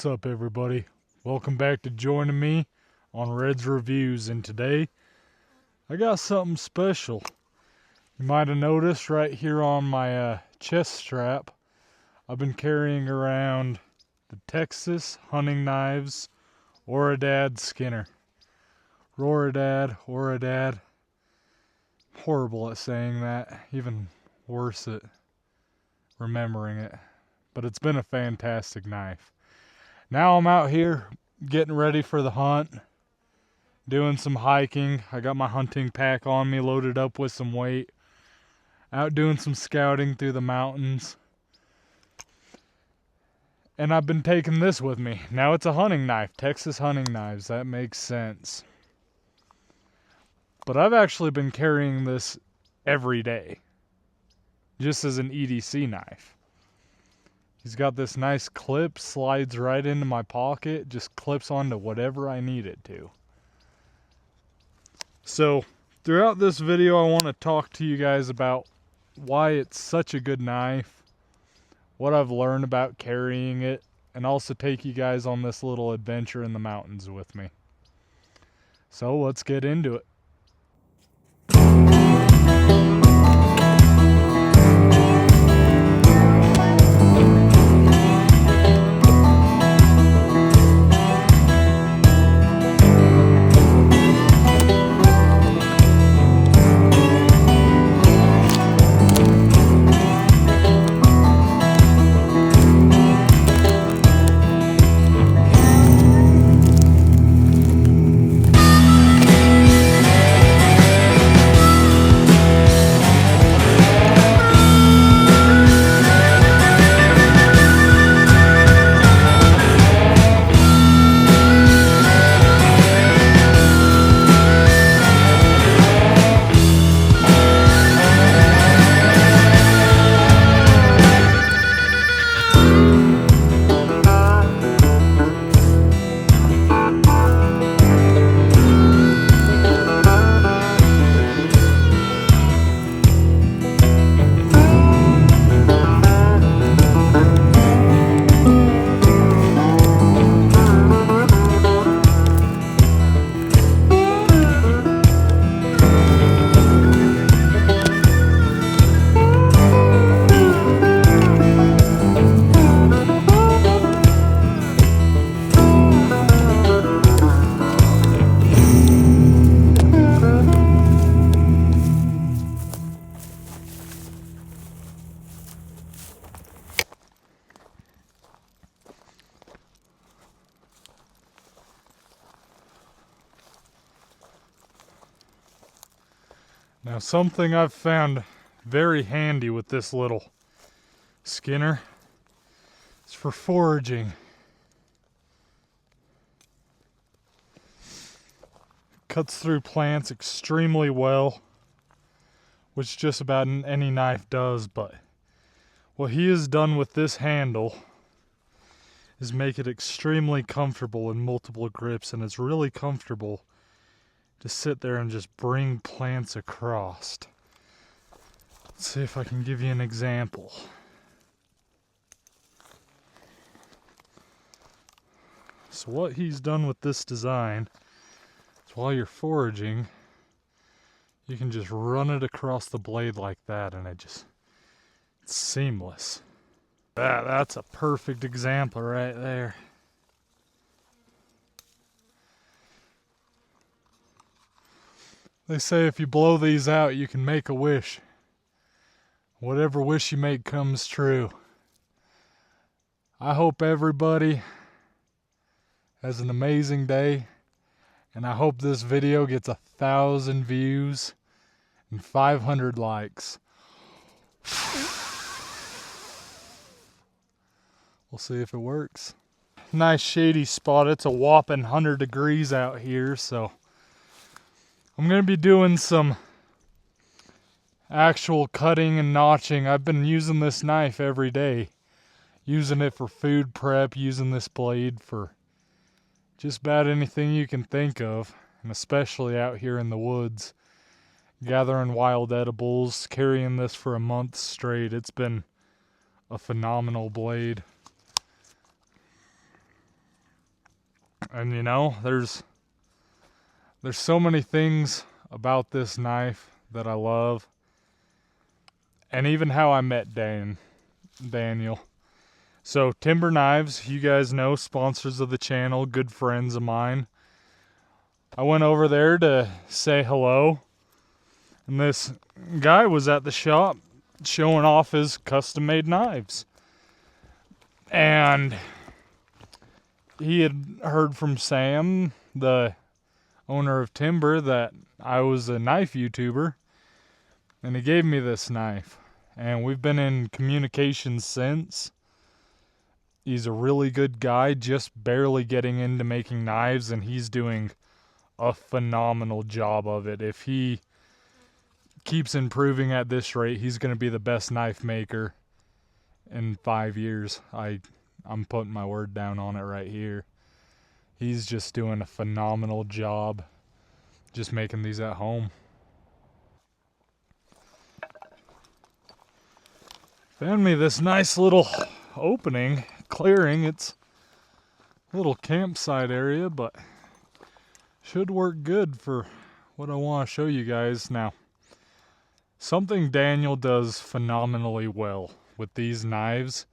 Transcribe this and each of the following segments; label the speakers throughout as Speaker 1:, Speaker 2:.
Speaker 1: What's up, everybody? Welcome back to joining me on Red's Reviews, and today I got something special. You might have noticed right here on my chest strap, I've been carrying around the Texas hunting knives aoudad Skinner. Aoudad. Horrible at saying that, even worse at remembering it. But it's been a fantastic knife. Now I'm out here getting ready for the hunt, doing some hiking. I got my hunting pack on me, loaded up with some weight. Out doing some scouting through the mountains. And I've been taking this with me. Now it's a hunting knife, Texas hunting knives. That makes sense. But I've actually been carrying this every day, just as an EDC knife. He's got this nice clip, slides right into my pocket, just clips onto whatever I need it to. So, throughout this video, I want to talk to you guys about why it's such a good knife, what I've learned about carrying it, and also take you guys on this little adventure in the mountains with me. So, let's get into it. Now, something I've found very handy with this little Skinner is for foraging. Cuts through plants extremely well, which just about any knife does, but what he has done with this handle is make it extremely comfortable in multiple grips, and it's really comfortable to sit there and just bring plants across. Let's see if I can give you an example. So what he's done with this design is while you're foraging, you can just run it across the blade like that, and it's seamless. That's a perfect example right there. They say if you blow these out, you can make a wish. Whatever wish you make comes true. I hope everybody has an amazing day, and I hope this video gets 1,000 views and 500 likes. We'll see if it works. Nice shady spot. It's a whopping 100 degrees out here, so I'm going to be doing some actual cutting and notching. I've been using this knife every day. Using it for food prep, using this blade for just about anything you can think of. And especially out here in the woods. Gathering wild edibles, carrying this for a month straight. It's been a phenomenal blade. And you know, there's so many things about this knife that I love. And even how I met Daniel. So Timber Knives, you guys know, sponsors of the channel, good friends of mine. I went over there to say hello. And this guy was at the shop showing off his custom-made knives. And he had heard from Sam, the owner of Timber, that I was a knife YouTuber. And he gave me this knife. And we've been in communication since. He's a really good guy, just barely getting into making knives, and he's doing a phenomenal job of it. If he keeps improving at this rate, he's going to be the best knife maker in 5 years. I'm putting my word down on it right here. He's just doing a phenomenal job just making these at home. Found me this nice little opening, clearing. It's a little campsite area, but should work good for what I want to show you guys. Now, something Daniel does phenomenally well with these knives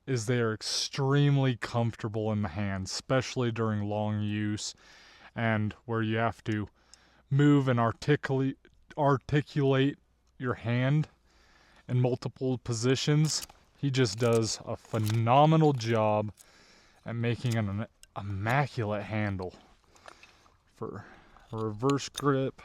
Speaker 1: is they are extremely comfortable in the hand, especially during long use and where you have to move and articulate your hand in multiple positions. He just does a phenomenal job at making an immaculate handle for a reverse grip.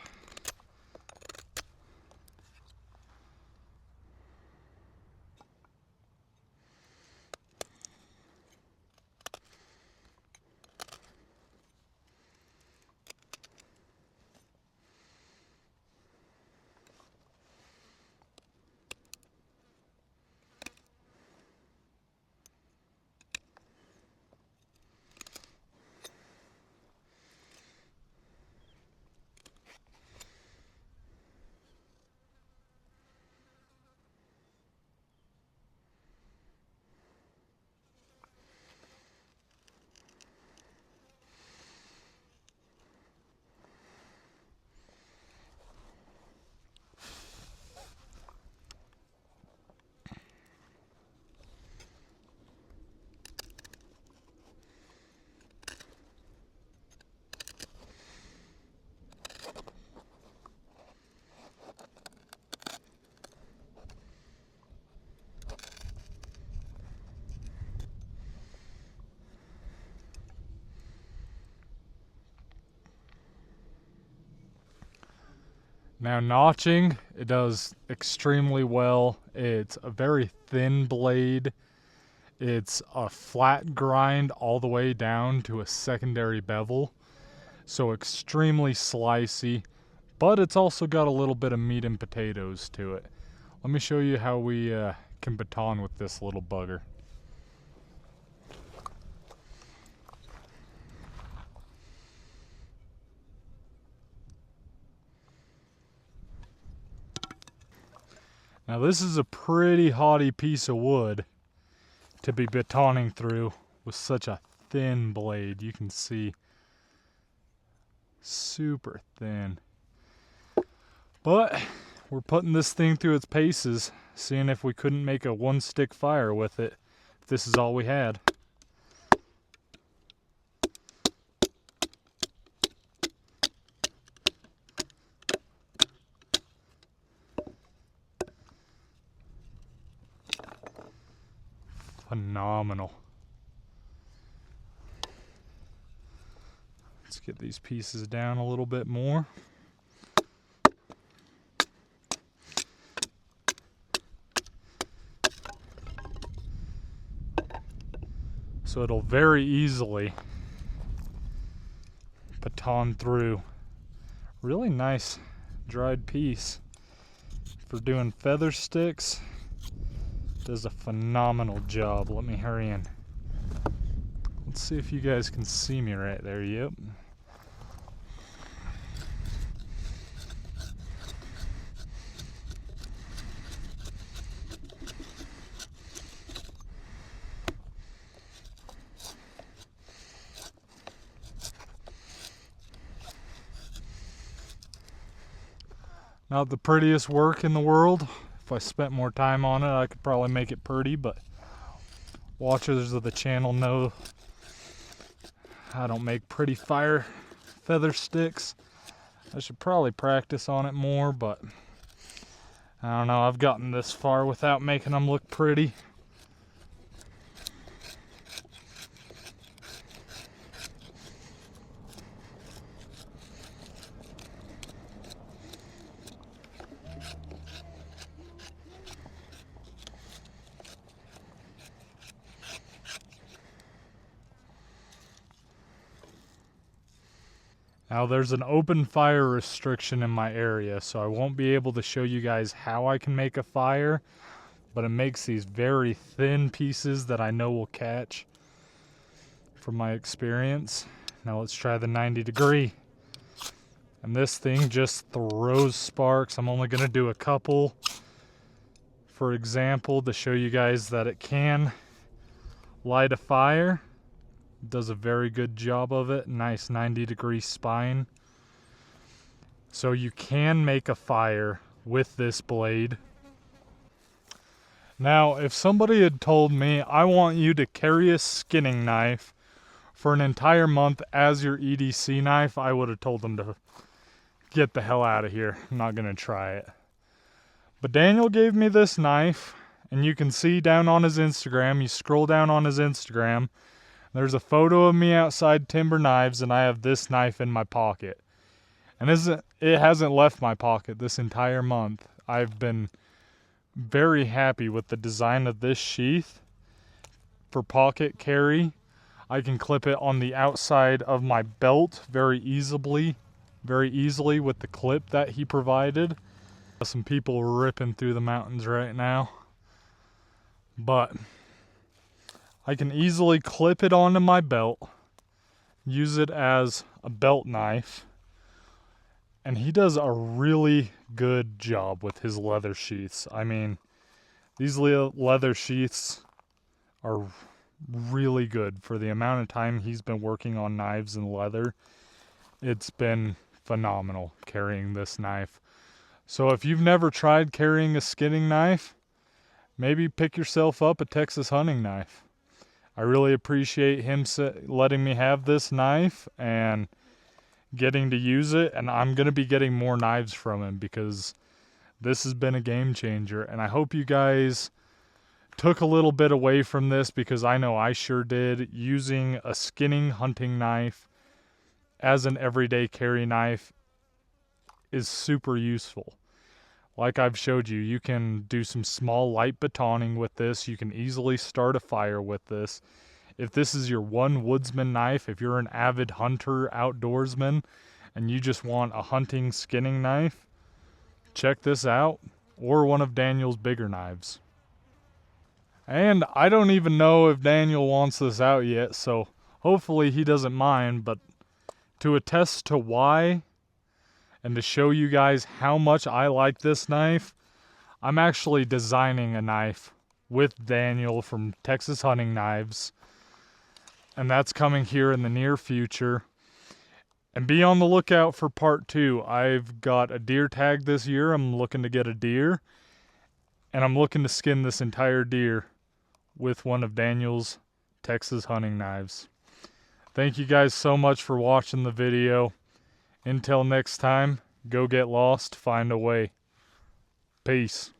Speaker 1: Now notching, it does extremely well. It's a very thin blade. It's a flat grind all the way down to a secondary bevel. So extremely slicey, but it's also got a little bit of meat and potatoes to it. Let me show you how we can baton with this little bugger. Now this is a pretty haughty piece of wood to be batoning through with such a thin blade. You can see, super thin. But we're putting this thing through its paces, seeing if we couldn't make a one stick fire with it, if this is all we had. Phenomenal. Let's get these pieces down a little bit more. So it'll very easily baton through. Really nice dried piece for doing feather sticks. Does a phenomenal job. Let me hurry in. Let's see if you guys can see me right there. Yep. Not the prettiest work in the world. If I spent more time on it, I could probably make it pretty, but watchers of the channel know I don't make pretty fire feather sticks. I should probably practice on it more, but I don't know. I've gotten this far without making them look pretty. Now there's an open fire restriction in my area, so I won't be able to show you guys how I can make a fire, but it makes these very thin pieces that I know will catch from my experience. Now let's try the 90 degree. And this thing just throws sparks. I'm only gonna do a couple for example to show you guys that it can light a fire. Does a very good job of it. Nice 90 degree spine. So you can make a fire with this blade. Now, if somebody had told me, I want you to carry a skinning knife for an entire month as your EDC knife, I would have told them to get the hell out of here. I'm not going to try it. But Daniel gave me this knife, and you can see down on his Instagram, you scroll down on his Instagram, there's a photo of me outside Timber Knives, and I have this knife in my pocket. And it hasn't left my pocket this entire month. I've been very happy with the design of this sheath for pocket carry. I can clip it on the outside of my belt very easily with the clip that he provided. Some people ripping through the mountains right now. But I can easily clip it onto my belt, use it as a belt knife, and he does a really good job with his leather sheaths. I mean, these leather sheaths are really good for the amount of time he's been working on knives and leather. It's been phenomenal carrying this knife. So if you've never tried carrying a skinning knife, maybe pick yourself up a Texas hunting knife. I really appreciate him letting me have this knife and getting to use it. And I'm going to be getting more knives from him because this has been a game changer. And I hope you guys took a little bit away from this, because I know I sure did. Using a skinning hunting knife as an everyday carry knife is super useful. Like I've showed you, you can do some small light batoning with this. You can easily start a fire with this. If this is your one woodsman knife, if you're an avid hunter, outdoorsman, and you just want a hunting skinning knife, check this out, or one of Daniel's bigger knives. And I don't even know if Daniel wants this out yet, so hopefully he doesn't mind, but to attest to why and to show you guys how much I like this knife, I'm actually designing a knife with Daniel from Texas Hunting Knives. And that's coming here in the near future. And be on the lookout for part 2. I've got a deer tag this year. I'm looking to get a deer. And I'm looking to skin this entire deer with one of Daniel's Texas Hunting Knives. Thank you guys so much for watching the video. Until next time, go get lost, find a way. Peace.